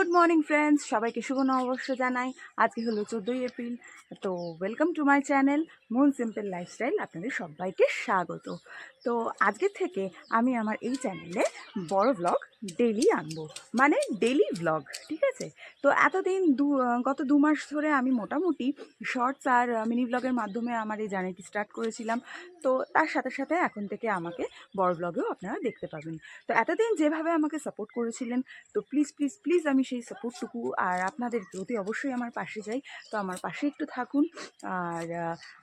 Good morning friends, সবাইকে শুভ নববর্ষ জানাই। আজকে হলো 14ই এপ্রিল। তো welcome to my channel moon simple lifestyle. আপনাদের সবাইকে স্বাগত। তো আজকে থেকে আমি আমার এই চ্যানেলে বড় ব্লগ ডেইলি আনবো, মানে ডেইলি ব্লগ, ঠিক আছে? তো এতদিন গত 2 মাস ধরে আমি মোটামুটি শর্টস আর মিনি ব্লগের মাধ্যমে আমার এই জার্নিটি স্টার্ট করেছিলাম। তো তার সাথে সাথে এখন থেকে আমাকে বড় ব্লগেও আপনারা দেখতে পাবেন। তো এতদিন যেভাবে আমাকে সাপোর্ট করেছিলেন, তো প্লিজ প্লিজ প্লিজ আমি সেই সাপোর্টটুকু আর আপনাদের অতি অবশ্যই আমার পাশে যাই। তো আমার পাশে একটু থাকুন আর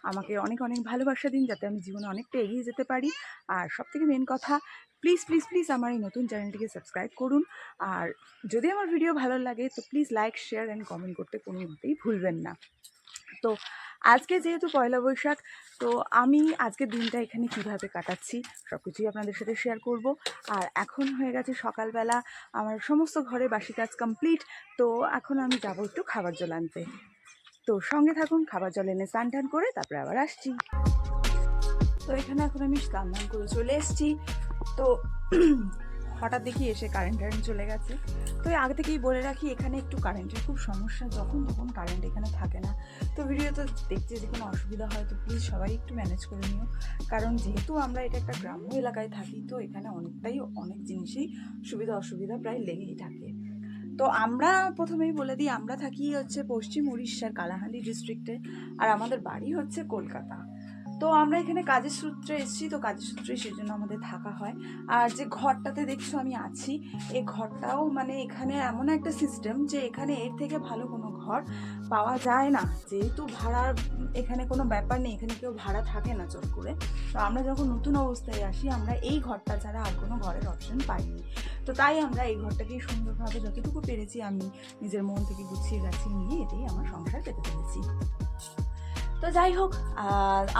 আমাকে অনেক অনেক ভালোবাসা দিন, যাতে আমি জীবনে অনেকটা এগিয়ে যেতে পারি। আর সবথেকে মেন কথা, প্লিজ প্লিজ প্লিজ আমার এই নতুন চ্যানেলটিকে সাবস্ক্রাইব করুন। আর যদি আমার ভিডিও ভালো লাগে তো please like, share and comment করতে কোনো মতেই ভুলবেন না। তো আজকে যেহেতু পয়লা বৈশাখ, তো আমি আজকের দিনটা এখানে কিভাবে কাটাচ্ছি সব কিছুই আপনাদের সাথে শেয়ার করব। আর এখন হয়ে গেছে সকালবেলা, আমার সমস্ত ঘরে বাসি কাজ কমপ্লিট। তো এখন আমি যাবো একটু খাবার জল আনতে। তো সঙ্গে থাকুন, খাবার জল এনে স্নান টান করে তারপরে আবার আসছি। তো এখানে এখন আমি স্নান টান করে চলে এসেছি। তো হঠাৎ দেখি এসে কারেন্ট চলে গেছে। তো আগে থেকেই বলে রাখি, এখানে একটু কারেন্টের খুব সমস্যা, যখন তখন কারেন্ট এখানে থাকে না। তো ভিডিওতে দেখতে যদি কোনো অসুবিধা হয় তো প্লিজ সবাই একটু ম্যানেজ করে নিও, কারণ যেহেতু আমরা এটা একটা গ্রাম্য এলাকায় থাকি, তো এখানে অনেক জিনিসেই সুবিধা অসুবিধা প্রায় লেগেই থাকে। তো আমরা প্রথমেই বলে দিই, আমরা থাকি হচ্ছে পশ্চিম উড়িষ্যার কালাহান্ডি ডিস্ট্রিক্টে, আর আমাদের বাড়ি হচ্ছে কলকাতা। তো আমরা এখানে কাজের সূত্রে এসেছি, তো কাজের সূত্রে সেই জন্য আমাদের থাকা হয়। আর যে ঘরটাতে দেখছো আমি আছি, এই ঘরটাও মানে এখানে এমন একটা সিস্টেম যে এখানে এর থেকে ভালো কোনো ঘর পাওয়া যায় না। যেহেতু ভাড়ার এখানে কোনো ব্যাপার নেই, এখানে কেউ ভাড়া থাকে না চট করে। তো আমরা যখন নতুন অবস্থায় আসি, আমরা এই ঘরটা ছাড়া আর কোনো ঘরের অপশন পাইনি। তো তাই আমরা এই ঘরটাকেই সুন্দরভাবে যতটুকু পেরেছি আমি নিজের মন থেকে গুছিয়ে গাছিয়ে নিয়ে এতেই আমার সংসার পেতে পেরেছি। তো যাই হোক,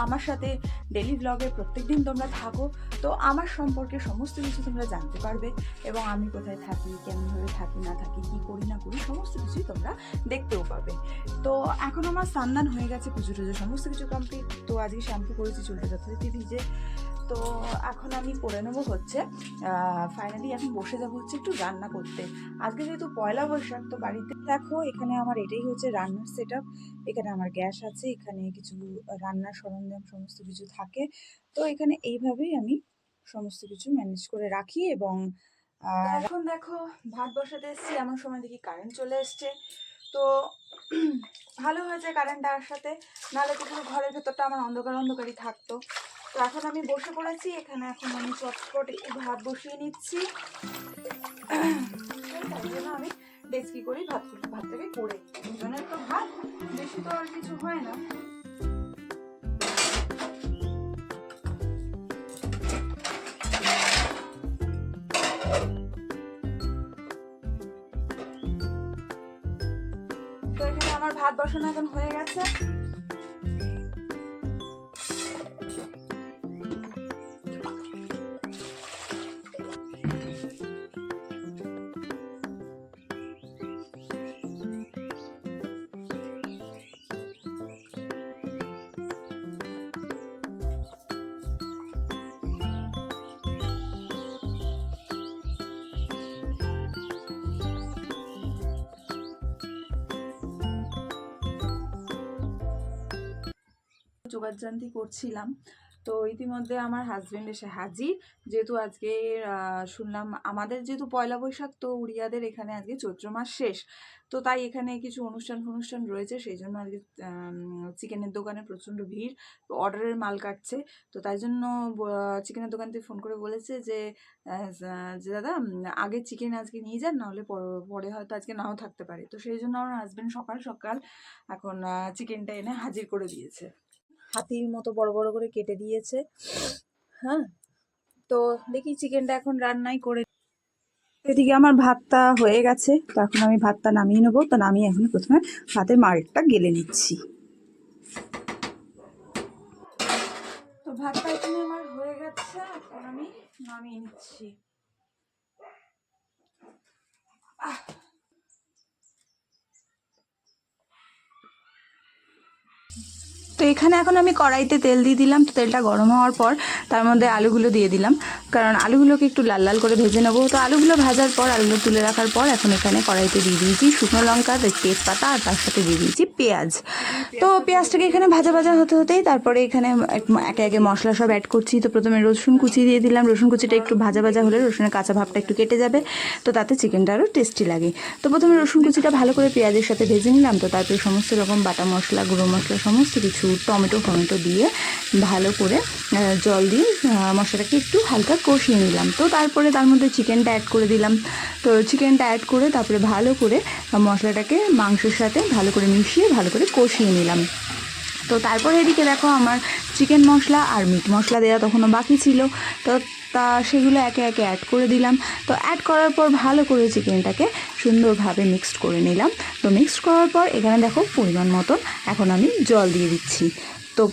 আমার সাথে ডেলি ব্লগে প্রত্যেক দিন তোমরা থাকো, তো আমার সম্পর্কে সমস্ত কিছু তোমরা জানতে পারবে, এবং আমি কোথায় থাকি, কেমনভাবে থাকি না থাকি, কী করি না করি, সমস্ত কিছুই তোমরা দেখতেও পাবে। তো এখন আমার স্নান হয়ে গেছে, পুজো টুজো সমস্ত কিছু কমপ্লিট। তো আজকে শ্যাম্পু করেছি, চুলটা যথারীতি ভিজে। তো এখন আমি করে নেবো হচ্ছে ফাইনালি এখন বসে যাবো হচ্ছে একটু রান্না করতে। আজকে যেহেতু পয়লা বৈশাখ, তো বাড়িতে দেখো এখানে আমার এটাই হচ্ছে রান্নার সেট আপ। এখানে আমার গ্যাস আছে, এখানে কিছু রান্নার সরঞ্জাম সমস্ত কিছু থাকে। তো এখানে এইভাবেই আমি সমস্ত কিছু ম্যানেজ করে রাখি। এবং এখন দেখো ভাত বসাতে এসেছি, এমন সময় দেখি কারেন্ট চলে এসছে। তো ভালো হয়েছে কারেন্ট আসার সাথে, নাহলে তো পুরো ঘরের ভেতরটা আমার অন্ধকার অন্ধকারই থাকতো। তো এখন আমি বসে পড়েছি এখানে, এখন আমি চটপট একটু ভাত বসিয়ে নিচ্ছি। তাই জন্য আমি ডেস্কি করেই ভাতটাকে করে দুজনের তো ভাত, বেশি তো আর কিছু হয় না। তো এখানে আমার ভাত বসানো এখন হয়ে গেছে। যোগাযান্তি করছিলাম, তো ইতিমধ্যে আমার হাজবেন্ড এসে হাজির। যেহেতু আজকে শুনলাম আমাদের যেহেতু পয়লা বৈশাখ, তো উড়িয়াদের এখানে আজকে চৈত্র মাস শেষ, তো তাই এখানে কিছু অনুষ্ঠান রয়েছে, সেই জন্য আজকে চিকেনের দোকানে প্রচণ্ড ভিড়, অর্ডারের মাল কাটছে। তো তাই জন্য চিকেনের দোকান থেকে ফোন করে বলেছে যে দাদা আগে চিকেন আজকে নিয়ে যান, নাহলে পরে হয়তো আজকে নাও থাকতে পারে। তো সেই জন্য আমার হাজবেন্ড সকাল সকাল এখন চিকেনটা এনে হাজির করে দিয়েছে, হাতির মতো বড় বড় করে কেটে দিয়েছে। হ্যাঁ, তো দেখি চিকেনটা এখন রান্নাই করে। এদিকে আমার ভাতটা হয়ে গেছে, তো এখন আমি ভাতটা নামিয়ে নেবো। তো নামিয়ে এখন প্রথমে ভাতের মাড়টা গেলে নিচ্ছি। তো ভাতটা এখানে আমার হয়ে গেছে, এখন আমি নামিয়ে নিচ্ছি। তো এখানে এখন আমি কড়াইতে তেল দিয়ে দিলাম। তো তেলটা গরম হওয়ার পর তার মধ্যে আলুগুলো দিয়ে দিলাম, কারণ আলুগুলোকে একটু লাল লাল করে ভেজে নেবো। তো আলুগুলো ভাজার পর, আলুগুলো তুলে রাখার পর এখন এখানে কড়াইতে দিয়ে দিয়েছি শুকনো লঙ্কা, তেজপাতা, আর তার সাথে দিয়ে দিয়েছি পেঁয়াজ। তো পেঁয়াজটাকে এখানে ভাজা ভাজা হতে হতেই তারপরে এখানে একে একে মশলা সব অ্যাড করছি। তো প্রথমে রসুন কুচি দিয়ে দিলাম। রসুন কুচিটা একটু ভাজা ভাজা হলে রসুনের কাঁচা ভাবটা একটু কেটে যাবে, তো তাতে চিকেনটা আরও টেস্টি লাগে। তো প্রথমে রসুন কুচিটা ভালো করে পেঁয়াজের সাথে ভেজে নিলাম। তো তারপরে সমস্ত রকম বাটা মশলা, গুঁড়ো মশলা সমস্ত কিছু, টমেটো দিয়ে ভালো করে জল দিয়ে মশলাটাকে একটু হালকা কষিয়ে নিলাম। তো তারপরে তার মধ্যে চিকেনটা অ্যাড করে দিলাম। তো চিকেনটা অ্যাড করে তারপরে ভালো করে মশলাটাকে মাংসের সাথে ভালো করে মিশিয়ে ভালো করে কষিয়ে নিলাম। তো তারপরে এদিকে দেখো আমার চিকেন মশলা আর মিট মশলা দেওয়া তখনও বাকি ছিল, তো সেগুলো একে একে অ্যাড করে দিলাম। তো অ্যাড করার পর ভালো করে চিকেনটাকে সুন্দরভাবে মিক্সড করে নিলাম। তো মিক্সড করার পর এখানে দেখো পরিমাণ মতন এখন আমি জল দিয়ে দিচ্ছি। তো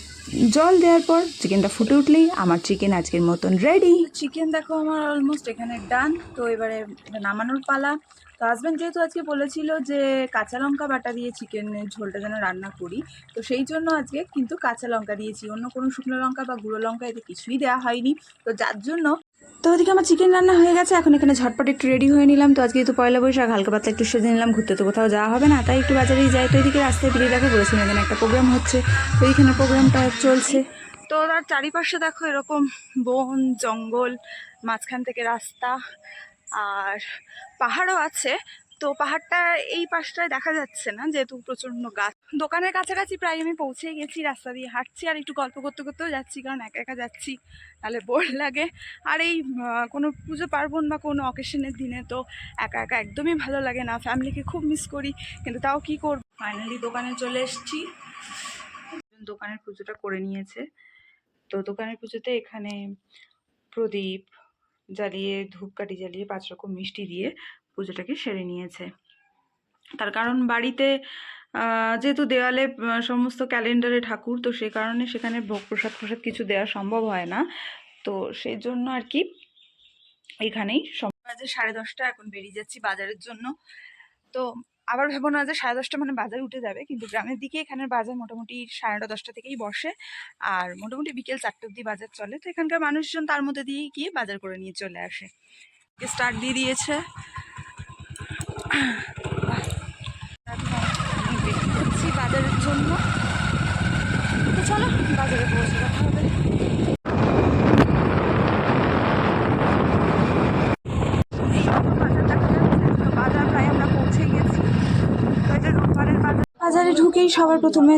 জল দেওয়ার পর চিকেনটা ফুটে উঠলেই আমার চিকেন আজকের মতন রেডি। চিকেন দেখো আমার অলমোস্ট এখানে ডান। তো এবারে এটা নামানোর পালা। তো হাজব্যান্ড যেহেতু আজকে বলেছিল যে কাঁচা লঙ্কা বাটা দিয়ে চিকেনের ঝোলটা যেন রান্না করি, তো সেই জন্য আজকে কিন্তু কাঁচা লঙ্কা দিয়েছি, অন্য কোনো শুকনো লঙ্কা বা গুঁড়ো লঙ্কা এতে কিছুই দেওয়া হয়নি। তো যার জন্য তো ওদিকে আমার চিকেন রান্না হয়ে গেছে। এখন এখানে ঝটপট একটু রেডি হয়ে নিলাম। তো আজকে তো পয়লা বৈশাখ, হালকা পাতলা একটু সেজে নিলাম। ঘুরতে তো কোথাও যাওয়া হবে না, তাই একটু বাজারেই যাই। তো এদিকে রাস্তায় বেরিয়ে দেখো বলেছিলাম এখানে একটা প্রোগ্রাম হচ্ছে, তো এইখানে প্রোগ্রামটা চলছে। তো তার চারিপাশে দেখো এরকম বন জঙ্গল, মাঝখান থেকে রাস্তা আর পাহাড়ও আছে। তো পাহাড়টা এই পাশটায় দেখা যাচ্ছে না যেহেতু প্রচণ্ড গাছ। দোকানের কাছাকাছি প্রায় আমি পৌঁছেই গেছি, রাস্তা দিয়ে হাঁটছি আর একটু গল্প করতে করতেও যাচ্ছি, কারণ একা একা যাচ্ছি তাহলে বোর লাগে। আর এই কোনো পুজো পার্বণ বা কোনো অকেশনের দিনে তো একা একা একদমই ভালো লাগে না, ফ্যামিলিকে খুব মিস করি, কিন্তু তাও কি করব। ফাইনালি দোকানে চলে এসেছি। দোকানের পুজোটা করে নিয়েছে। তো দোকানের পুজোতে এখানে প্রদীপ জ্বালিয়ে, ধূপকাঠি জ্বালিয়ে, 5 রকম মিষ্টি দিয়ে পুজোটাকে সেরে নিয়েছে। তার কারণ বাড়িতে যেহেতু দেওয়ালে সমস্ত ক্যালেন্ডারে ঠাকুর, তো সে কারণে সেখানে ভোগ প্রসাদ কিছু দেওয়া সম্ভব হয় না। তো সেই জন্য আর কি এখানেই বাজে 10:30, এখন বেরিয়ে যাচ্ছি বাজারের জন্য। তো আবার ভেবো না যে 10:30 মানে বাজার উঠে যাবে, কিন্তু গ্রামের দিকে এখানের বাজার মোটামুটি 9:30-10টা থেকেই বসে, আর মোটামুটি বিকেল 4টে অব্দি বাজার চলে। তো এখানকার মানুষজন তার মধ্যে দিয়েই গিয়ে বাজার করে নিয়ে চলে আসে। স্টার্ট দিয়ে দিয়েছে। দেখছি বাজারের জন্য। তো চলো বাজারে পৌঁছে দেখা হবে। বাজার প্রায় আমরা পৌঁছে গেছি। বাজারে ঢুকেই সবার প্রথমে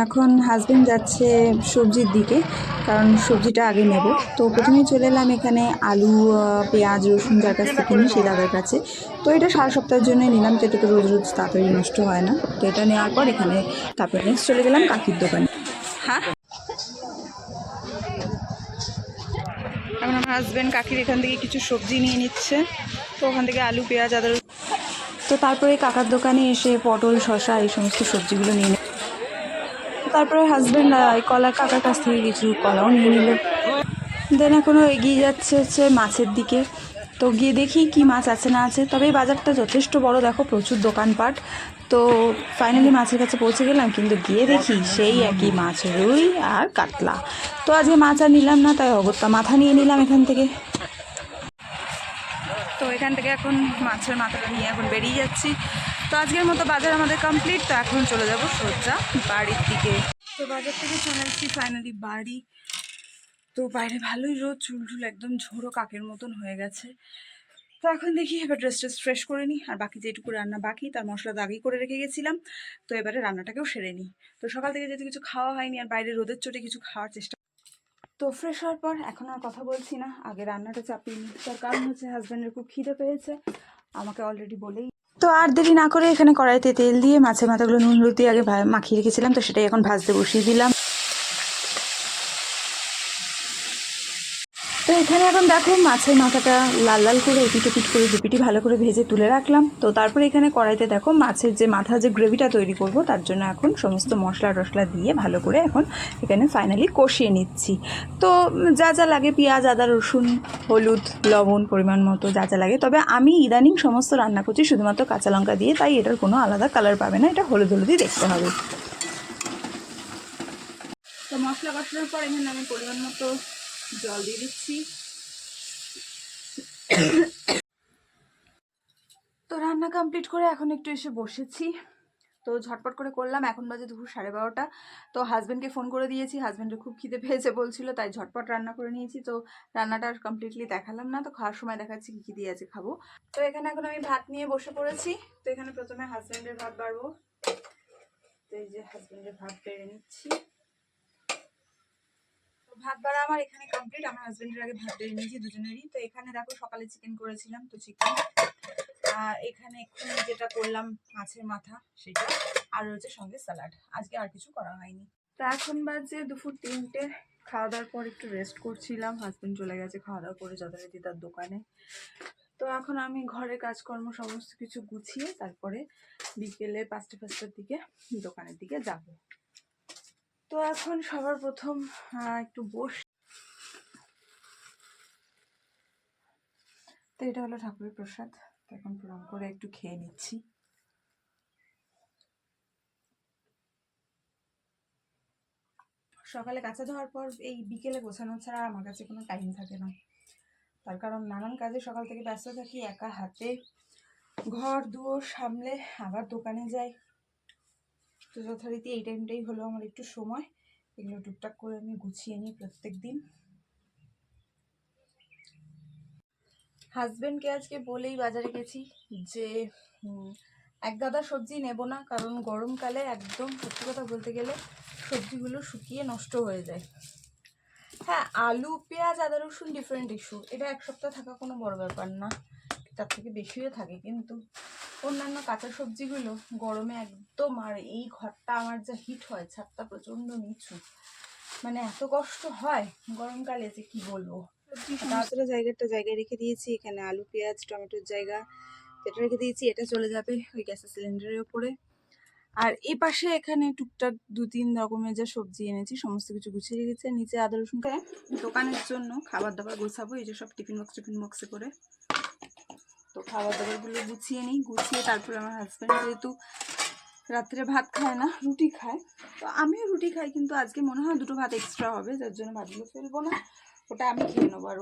এখন হাজবেন্ড যাচ্ছে সবজির দিকে, কারণ সবজিটা আগে নেব। তো প্রথমেই চলে এলাম এখানে আলু, পেঁয়াজ, রসুন যার কাছ থেকে নিই সেই দাদার কাছে। তো এটা সারা সপ্তাহের জন্যই নিলাম, তো এটা তো রোজ রোজ তাড়াতাড়ি নষ্ট হয় না। তো এটা নেওয়ার পর এখানে তারপরে নেক্সট চলে গেলাম কাকির দোকানে। হ্যাঁ, এখন আমার হাজবেন্ড কাকির এখান থেকে কিছু সবজি নিয়ে নিচ্ছে। তো ওখান থেকে আলু, পেঁয়াজ, আদা। তো তারপরে কাকার দোকানে এসে পটল, শসা এই সমস্ত সবজিগুলো নিয়ে নিল। তারপরে হাজব্যান্ড কলা কাকার কাছ থেকে কিছু কলাও নিয়ে নিল। দেন এখনও এগিয়ে যাচ্ছে হচ্ছে মাছের দিকে। তো গিয়ে দেখি কি মাছ আছে না আছে। তবে এই বাজারটা যথেষ্ট বড়, দেখো প্রচুর দোকানপাট। তো ফাইনালি মাছের কাছে পৌঁছে গেলাম, কিন্তু গিয়ে দেখি সেই একই মাছ, রুই আর কাতলা। তো আজকে মাছ আর নিলাম না, তাই অগত্যা মাথা নিয়ে নিলাম এখান থেকে। তো এখান থেকে এখন মাছের মাথাটা নিয়ে এখন বেরিয়ে যাচ্ছি। তো আজকের মতো বাজার আমাদের কমপ্লিট। তো এখন চলে যাব সোজা বাড়ির দিকে। তো বাজার থেকে চলে আসছি ফাইনালি বাড়ি। তো বাইরে ভালোই রোদ, চুল একদম ঝোড়ো কাকের মতন হয়ে গেছে। তো এখন দেখি এবার ড্রেস ফ্রেশ করে নিই, আর বাকি যেটুকু রান্না বাকি তার মশলা তো আগেই করে রেখে গেছিলাম। তো এবারে রান্নাটাকেও সেরে নিই। তো সকাল থেকে যেহেতু কিছু খাওয়া হয়নি আর বাইরে রোদের চোটে কিছু খাওয়ার চেষ্টা। তো ফ্রেশ হওয়ার পর এখন আর কথা বলছি না, আগে রান্নাটা চাপিয়ে নিই। তার কারণ হচ্ছে হাজব্যান্ডের খুব খিদে পেয়েছে, আমাকে অলরেডি বলেই। তো আর দেরি না করে এখানে কড়াইতে তেল দিয়ে মাছের মাথাগুলো নুন হলুদ দিয়ে আগে মাখিয়ে রেখেছিলাম, তো সেটাই এখন ভাজতে বসিয়ে দিলাম। তো এখানে এখন দেখো মাছের মাথাটা লাল লাল করে এপিট ওপিট করে দুপিটি ভালো করে ভেজে তুলে রাখলাম। তো তারপরে এখানে কড়াইতে দেখো মাছের যে মাথা যে গ্রেভিটা তৈরি করব তার জন্য এখন সমস্ত মশলা টশলা দিয়ে ভালো করে এখন এখানে ফাইনালি কষিয়ে নিচ্ছি। তো যা যা লাগে পেঁয়াজ, আদা, রসুন, হলুদ, লবণ পরিমাণ মতো যা যা লাগে। তবে আমি ইদানিং সমস্ত রান্না করছি শুধুমাত্র কাঁচা লঙ্কা দিয়ে, তাই এটার কোনো আলাদা কালার পাবে না, এটা হলুদ হলুদই দেখতে হবে। মশলা কষানোর পর এখানে আমি পরিমাণ মতো জল দিয়ে দিচ্ছি। তো রান্না কমপ্লিট করে এখন একটু এসে বসেছি। তো ঝটপট করে করলাম। এখন বাজে দুপুর 12:30। তো হাজব্যান্ডকে ফোন করে দিয়েছি, হাজব্যান্ডের খুব খিদে পেয়েছে বলছিল, তাই ঝটপট রান্না করে নিয়েছি। তো রান্নাটা কমপ্লিটলি দেখালাম না, তো খাওয়ার সময় দেখাচ্ছি কী কী দিয়ে আছে খাবো। তো এখানে এখন আমি ভাত নিয়ে বসে পড়েছি। তো এখানে প্রথমে হাজব্যান্ডের ভাত বাড়বো। তো এই যে হাজব্যান্ডের ভাত বেড়ে নিচ্ছি। তো ভাত বাড়া আমার এখানে কমপ্লিট। আমার হাজব্যান্ডের আগে ভাত বেড়ে নিয়েছি দুজনেরই। তো এখানে দেখো সকালে চিকেন করেছিলাম, তো চিকেন, আর এখানে এক্ষুনি যেটা করলাম মাছের মাথা সেটা, আর রয়েছে সঙ্গে স্যালাড। আজকে আর কিছু করা হয়নি। তো এখন বাজে দুপুর 3টে। খাওয়া দাওয়ার পর একটু রেস্ট করছিলাম। হাজব্যান্ড চলে গেছে খাওয়া দাওয়া করে যথারীতি তার দোকানে। তো এখন আমি ঘরের কাজকর্ম সমস্ত কিছু গুছিয়ে তারপরে বিকেলে 5টার দিকে দোকানের দিকে যাব। তো এখন সবার প্রথম একটু তো এটা হলো ঠাকুরের প্রসাদ। তো এখন প্রণাম করে একটু খেয়ে নিচ্ছি। সকালে কাঁচা ধোয়ার পর এই বিকেলে গোছানো ছাড়া আমার কাছে কোনো টাইম থাকে না। তার কারণ নানান কাজে সকাল থেকে ব্যস্ত থাকি, একা হাতে ঘর দুয়ার সামলে আবার দোকানে যাই। তো যথারীতি এই টাইমটাই হলো আমার একটু সময়, এগুলো টুকটাক করে আমি গুছিয়ে নিই প্রত্যেক দিন। হাজব্যান্ডকে আজকে বলেই বাজারে গেছি যে এক গাদা সবজি নেব না, কারণ গরমকালে একদম সত্যি কথা বলতে গেলে সবজিগুলো শুকিয়ে নষ্ট হয়ে যায়। হ্যাঁ, আলু পেঁয়াজ আদা রসুন ডিফারেন্ট ইস্যু, এটা এক সপ্তাহ থাকা কোনো বড় ব্যাপার না, তার থেকে বেশিও থাকে। কিন্তু অন্যান্য কাঁচা সবজিগুলো গরমে একদম, আর এই ঘরটা আমার যা হিট হয়, ছাদটা প্রচণ্ড নিচু, মানে এত কষ্ট হয় গরমকালে যে কি বলবো। তাড়াতাড়ি জায়গায় রেখে দিয়েছি। এখানে আলু পেঁয়াজ টমেটোর জায়গা এটা রেখে দিয়েছি, এটা চলে যাবে ওই গ্যাসের সিলিন্ডারের ওপরে। আর এই পাশে এখানে টুকটাক 2-3 রকমের যা সবজি এনেছি সমস্ত কিছু গুছিয়ে রেখেছে। নিচে আদা রসুন দোকানের জন্য খাবার দাবার গোছাবো, এই যে সব টিফিন বক্সে করে। তো খাবার দাবারগুলো গুছিয়ে নিই, গুছিয়ে তারপরে আমার হাজব্যান্ড যেহেতু রাত্রে ভাত খায় না, রুটি খায়, তো আমিও রুটি খাই, কিন্তু আজকে মনে হয় 2টো ভাত এক্সট্রা হবে, যার জন্য ভাতগুলো ফেলবো না, ওটা আমি খেয়ে নেবো। আর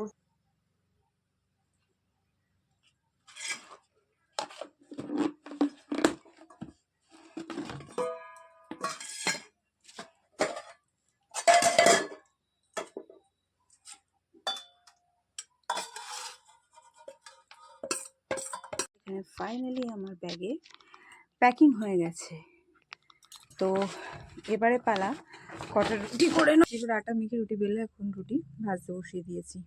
এখানে ফাইনালি আমার ব্যাগে প্যাকিং হয়ে গেছে। তো এবারে পালা কটা রুটি করে না, এবার আটা মেখে রুটি বেলে এখন রুটি ভাজতে বসিয়ে দিয়েছি।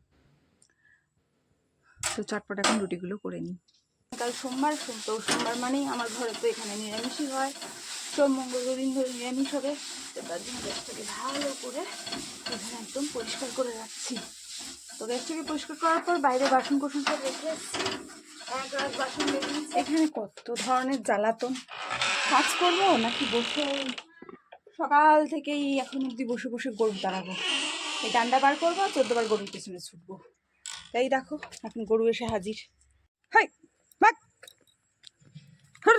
তো চটপট এখন রুটিগুলো করে নিই। কাল সোমবার, তো সোমবার মানেই আমার ঘরে তো এখানে নিরামিষই হয়। সোম মঙ্গল দিন ধরে নিরামিষ হবে, তো তার জন্য গ্যাসটাকে ভালো করে এখানে একদম পরিষ্কার করে রাখছি। তো গ্যাসটাকে পরিষ্কার করার পর বাইরে বাসন কোসন সব রেখে এসেছি, এক রাত বাসন বেরিয়ে। এখানে কত ধরনের জ্বালাতন, কাজ করবো নাকি বসে সকাল থেকেই এখন অব্দি বসে বসে গরু তাড়াবো, এই ডান্ডা বার করবো, 14 বার গরুর পেছনে ছুটবো। তাই দেখো এখন গরু এসে হাজির। হাই বাক হর।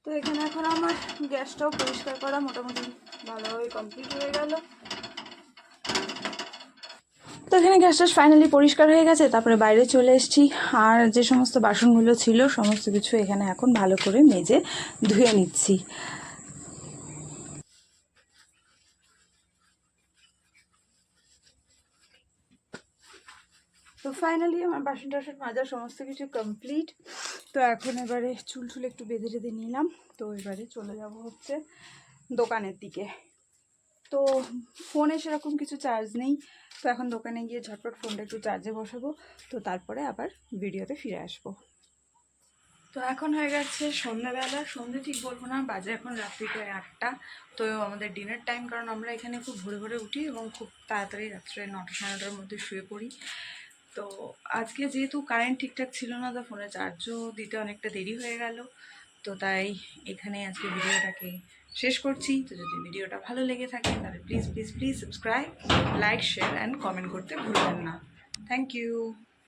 তো এখানে এখন আমার গ্যাসটাও পরিষ্কার করা মোটামুটি ভালোভাবে কমপ্লিট হয়ে গেল। তো এখানে গ্যাসটা ফাইনালি পরিষ্কার হয়ে গেছে, তারপরে বাইরে চলে এসেছি। আর যে সমস্ত বাসনগুলো ছিল সমস্ত কিছু এখানে এখন ভালো করে মেজে ধুয়ে নিচ্ছি। তো ফাইনালি আমার বাসন টাসন মাজা সমস্ত কিছু কমপ্লিট। তো এখন এবারে চুল একটু বেঁধে টেঁধে নিলাম। তো এবারে চলে যাব হচ্ছে দোকানের দিকে। তো ফোনে সেরকম কিছু চার্জ নেই, তো এখন দোকানে গিয়ে ঝটপট ফোনটা একটু চার্জে বসাবো, তো তারপরে আবার ভিডিওতে ফিরে আসবো। তো এখন হয়ে গেছে সন্ধ্যাবেলা, সন্ধ্যে ঠিক বলবো না, বাজে এখন রাত্রি প্রায় 8টা। তো আমাদের ডিনার টাইম, কারণ আমরা এখানে খুব ভোরে ভোরে উঠি এবং খুব তাড়াতাড়ি রাত্রে 9টা সাড়ে 9টার মধ্যে শুয়ে পড়ি। তো আজকে যেহেতু কারেন্ট ঠিকঠাক ছিল না, তো ফোনে চার্জও দিতে অনেকটা দেরি হয়ে গেল। তো তাই এখানে আজকে ভিডিওটাকে শেষ করছি। তো যদি ভিডিওটা ভালো লেগে থাকে তাহলে please please please subscribe, like, share and comment করতে ভুলবেন না। Thank you.